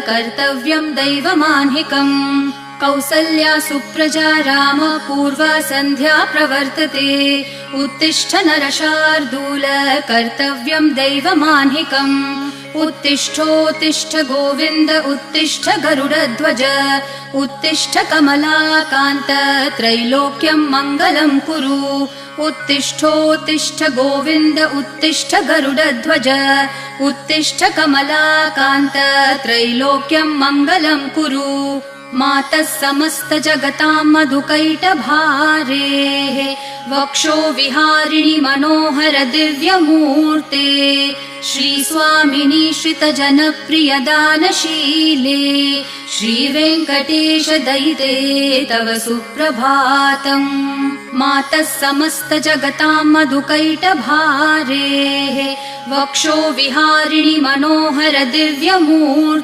कर्तव्यं दैवमान्हिकम् कौसल्या सुप्रजा राम पूर्वा सन्ध्या प्रवर्तते उत्तिष्ठ नरशार्दूल कर्तव्यं दैवमान्हिकम् उत्तिष्ठोत्तिष्ठ गोविन्द उत्तिष्ठ गरुडध्वज उत्तिष्ठ कमलाकान्त त्रैलोक्यं मङ्गलं कुरु उत्तिष्ठोत्तिष्ठ गोविन्द उत्तिष्ठ गरुडध्वज उत्तिष्ठ कमलाकान्त त्रैलोक्यं मङ्गलं कुरु मातः समस्त जगतां मधुकैटभारेः वक्षो विहारिणि मनोहर दिव्यमूर्ते श्रीस्वामिनि श्रितजनप्रिय दानशीले श्रीवेङ्कटेश दयिते तव सुप्रभातम् मातः समस्त जगतां मधुकैटभारेः वक्षो विहारिणि मनोहर दिव्यमूर्ते